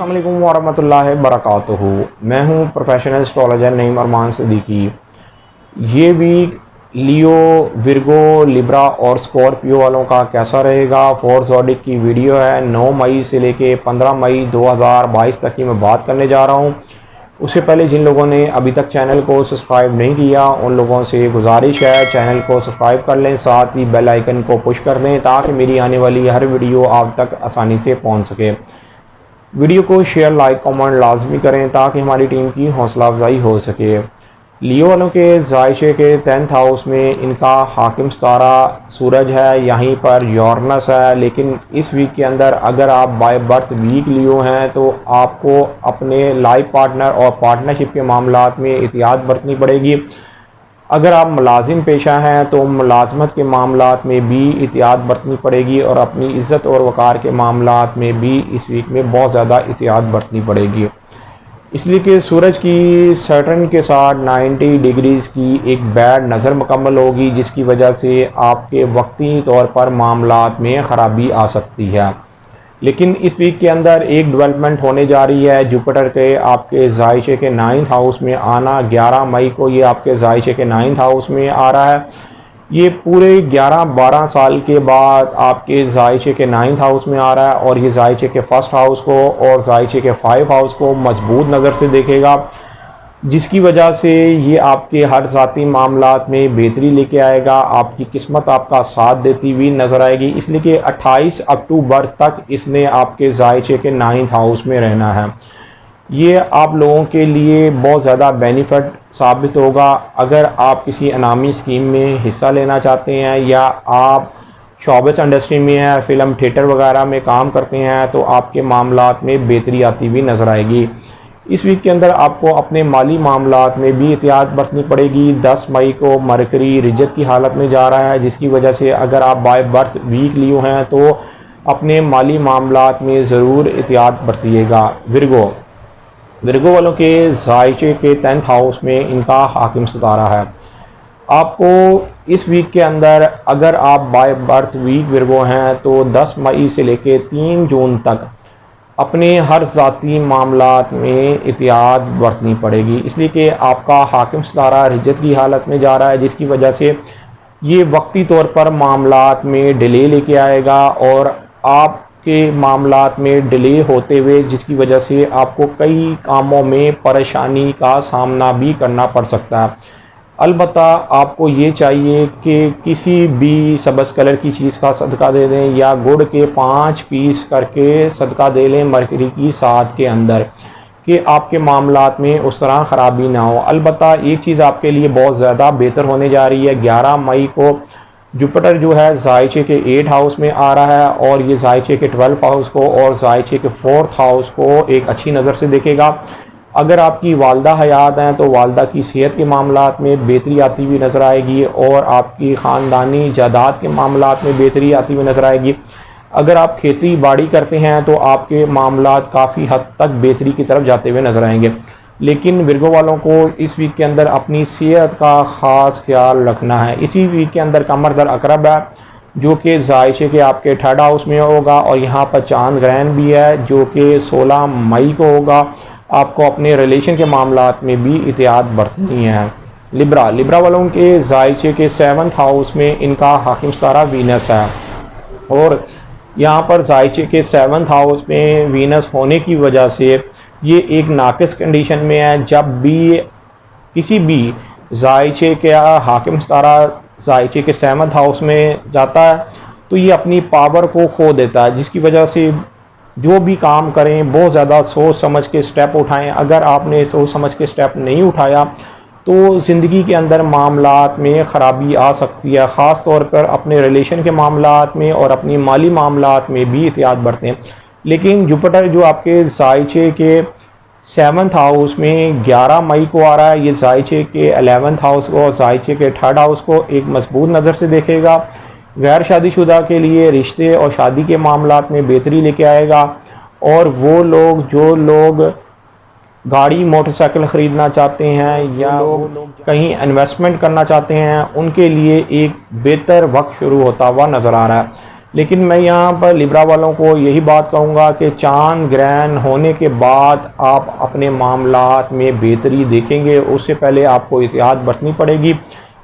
अस्सलाम वालेकुम वरहमतुल्लाहि वबरकातुहू। मैं हूं प्रोफेशनल एस्ट्रोलॉजर नईम अरमान सिद्दीकी। ये वीक लियो, विर्गो, लिब्रा और स्कॉर्पियो वालों का कैसा रहेगा, फोर ज़ोडिक की वीडियो है। 9 मई से लेके 15 मई 2022 तक की मैं बात करने जा रहा हूं। उससे पहले जिन लोगों ने अभी तक चैनल को सब्सक्राइब नहीं किया उन लोगों से गुजारिश है चैनल को सब्सक्राइब कर लें, साथ ही बेल आइकन को पुश कर दें ताकि मेरी आने वाली हर वीडियो आप तक आसानी से पहुंच सके। वीडियो को शेयर, लाइक, कमेंट लाजमी करें ताकि हमारी टीम की हौसला अफजाई हो सके। लियो वालों के जायशे के 10th हाउस में इनका हाकिम सितारा सूरज है, यहीं पर यूरेनस है। लेकिन इस वीक के अंदर अगर आप बाय बर्थ वीक लियो हैं तो आपको अपने लाइफ पार्टनर और पार्टनरशिप के मामलात में एहतियात बरतनी पड़ेगी। अगर आप मुलाजिम पेशा हैं तो मुलाजमत के मामलात में भी एहतियात बरतनी पड़ेगी और अपनी इज़्ज़त और वक़ार के मामलात में भी इस वीक में बहुत ज़्यादा एहतियात बरतनी पड़ेगी, इसलिए कि सूरज की सैटर्न के साथ 90 डिग्रीज़ की एक बैड नज़र मुकम्मल होगी, जिसकी वजह से आपके वक्ती तौर पर मामलात में ख़राबी आ सकती है। लेकिन इस वीक के अंदर एक डेवलपमेंट होने जा रही है। जुपिटर के आपके जायशे के 9th हाउस में आना, 11 मई को ये आपके जायशे के 9th हाउस में आ रहा है। ये पूरे 11-12 साल के बाद आपके जायशे के 9th हाउस में आ रहा है और ये जायशे के 1st हाउस को और जायशे के 5 हाउस को मजबूत नज़र से देखेगा, जिसकी वजह से ये आपके हर ज़ाती मामलात में बेहतरी लेके आएगा। आपकी किस्मत आपका साथ देती हुई नज़र आएगी, इसलिए कि 28 अक्टूबर तक इसने आपके जायशे के 9th हाउस में रहना है। ये आप लोगों के लिए बहुत ज़्यादा बेनिफिट साबित होगा। अगर आप किसी अनामी स्कीम में हिस्सा लेना चाहते हैं या आप शोबिस इंडस्ट्री में हैं, फ़िल्म थिएटर वगैरह में काम करते हैं, तो आपके मामलात में बेहतरी आती हुई नज़र आएगी। इस वीक के अंदर आपको अपने माली मामलात में भी एहतियात बरतनी पड़ेगी। 10 मई को मरकरी रिजत की हालत में जा रहा है, जिसकी वजह से अगर आप बाय बर्थ वीक लियो हैं तो अपने माली मामलात में ज़रूर एहतियात बरतिएगा। विर्गो वालों के जायशे के 10th हाउस में इनका हाकिम सितारा है। आपको इस वीक के अंदर अगर आप बाय बर्थ वीक विर्गो हैं तो 10 मई से लेकर 3 जून तक अपने हर ज़ाती मामलात में एहतियात बरतनी पड़ेगी, इसलिए कि आपका हाकिम सितारा रिजत की हालत में जा रहा है, जिसकी वजह से ये वक्ती तौर पर मामलात में डिले लेके आएगा और आपके मामलात में डिले होते हुए जिसकी वजह से आपको कई कामों में परेशानी का सामना भी करना पड़ सकता है। अलबत्ता आपको ये चाहिए कि किसी भी सब्ज़ कलर की चीज़ का सदका दे दें या गुड़ के 5 पीस करके सदका दे लें मरकरी की साथ के अंदर, कि आपके मामलात में उस तरह ख़राबी ना हो। अलबत्ता एक चीज़ आपके लिए बहुत ज़्यादा बेहतर होने जा रही है। 11 मई को जुपिटर जो है जायशे के 8 हाउस में आ रहा है और ये जायशे के 12 हाउस को और जायशे के 4th हाउस को एक अच्छी नज़र से देखेगा। अगर आपकी वालदा हयात हैं तो वालदा की सेहत के मामलात में बेहतरी आती हुई नज़र आएगी और आपकी ख़ानदानी जायदाद के मामलात में बेहतरी आती हुई नज़र आएगी। अगर आप खेती बाड़ी करते हैं तो आपके मामलात काफ़ी हद तक बेहतरी की तरफ जाते हुए नज़र आएंगे। लेकिन विर्गो वालों को इस वीक के अंदर अपनी सेहत का ख़ास ख्याल रखना है। इसी वीक के अंदर कमर दर अकरब है जो कि जायशे के आपके 3rd हाउस में होगा और यहाँ पर चांद ग्रहण भी है जो कि 16 मई को होगा। आपको अपने रिलेशन के मामलात में भी एहतियात बरतनी है। लिब्रा वालों के जायशे के 7th हाउस में इनका हाकिम सितारा वीनस है और यहाँ पर जायशे के 7th हाउस में वीनस होने की वजह से ये एक नाकिस कंडीशन में है। जब भी किसी भी जायशे के हाकिम सितारा जायशे के 7th हाउस में जाता है तो ये अपनी पावर को खो देता है, जिसकी वजह से जो भी काम करें बहुत ज़्यादा सोच समझ के स्टेप उठाएं। अगर आपने सोच समझ के स्टेप नहीं उठाया तो ज़िंदगी के अंदर मामलात में ख़राबी आ सकती है, ख़ास तौर पर अपने रिलेशन के मामलात में और अपनी माली मामलात में भी एहतियात बरतें। लेकिन जुपिटर जो आपके जायशे के 7th हाउस में 11 मई को आ रहा है, ये जायशे के 11th हाउस को और जायशे के 3rd हाउस को एक मजबूत नज़र से देखेगा। गैर शादीशुदा के लिए रिश्ते और शादी के मामलात में बेहतरी लेके आएगा और वो लोग जो लोग गाड़ी मोटरसाइकिल ख़रीदना चाहते हैं या लोग कहीं इन्वेस्टमेंट करना चाहते हैं उनके लिए एक बेहतर वक्त शुरू होता हुआ नज़र आ रहा है। लेकिन मैं यहाँ पर लिब्रा वालों को यही बात कहूँगा कि चांद ग्रहण होने के बाद आप अपने मामलात में बेहतरी देखेंगे, उससे पहले आपको एहतियात बरतनी पड़ेगी।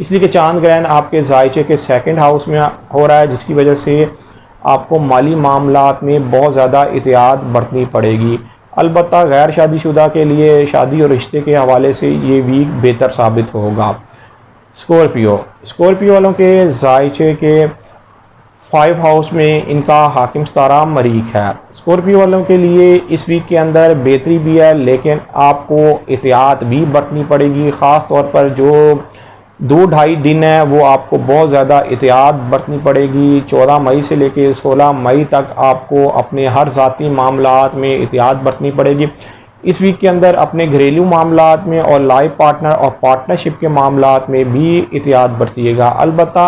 इसलिए कि चांद ग्रहण आपके जायचे के सेकंड हाउस में हो रहा है, जिसकी वजह से आपको माली मामलात में बहुत ज़्यादा एहतियात बरतनी पड़ेगी। अलबत्ता गैर शादीशुदा के लिए शादी और रिश्ते के हवाले से ये वीक बेहतर साबित होगा। स्कॉर्पियो वालों के जायचे के 5 हाउस में इनका हाकिम सितारा मरीख है। स्कॉर्पियो वालों के लिए इस वीक के अंदर बेहतरी भी है, लेकिन आपको एहतियात भी बरतनी पड़ेगी। ख़ास तौर पर जो 2-2.5 दिन है वो आपको बहुत ज़्यादा एहतियात बरतनी पड़ेगी। 14 मई से लेकर 16 मई तक आपको अपने हर ज़ाती मामलात में एहतियात बरतनी पड़ेगी। इस वीक के अंदर अपने घरेलू मामलात में और लाइफ पार्टनर और पार्टनरशिप के मामलात में भी एहतियात बरतिएगा। अलबत्ता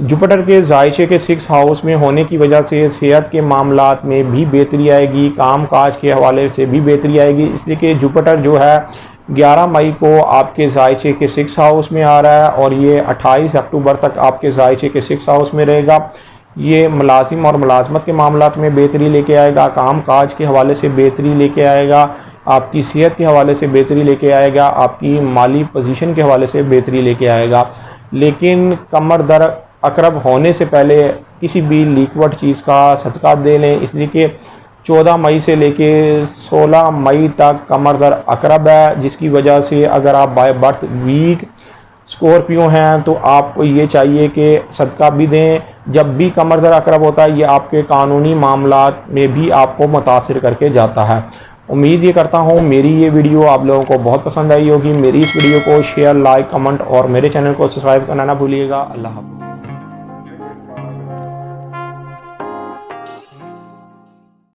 जुपिटर के जायचे के 6 हाउस में होने की वजह से सेहत के मामलात में भी बेहतरी आएगी, काम काज के हवाले से भी बेहतरी आएगी। इसलिए कि जुपिटर जो है 11 मई को आपके जायचे के 6 हाउस में आ रहा है और ये 28 अक्टूबर तक आपके जायचे के 6 हाउस में रहेगा। ये मुलाजिम और मुलाजमत के मामलात में बेहतरी लेके आएगा, काम काज के हवाले से बेहतरी लेके आएगा, आपकी सेहत के हवाले से बेहतरी लेके आएगा, आपकी माली पोजीशन के हवाले से बेहतरी लेके आएगा। लेकिन कमर दर अकरब होने से पहले किसी भी लिक्विड चीज़ का सदका दे लें, इसलिए कि 14 मई से लेके 16 मई तक कमर दर अकरब है, जिसकी वजह से अगर आप बाय बर्थ वीक स्कॉर्पियो हैं तो आपको ये चाहिए कि सदका भी दें। जब भी कमर दर अकरब होता है, ये आपके कानूनी मामलात में भी आपको मुतासिर करके जाता है। उम्मीद ये करता हूँ मेरी ये वीडियो आप लोगों को बहुत पसंद आई होगी। मेरी इस वीडियो को शेयर, लाइक, कमेंट और मेरे चैनल को सब्सक्राइब करना ना भूलिएगा। अल्लाह हाफ़िज़।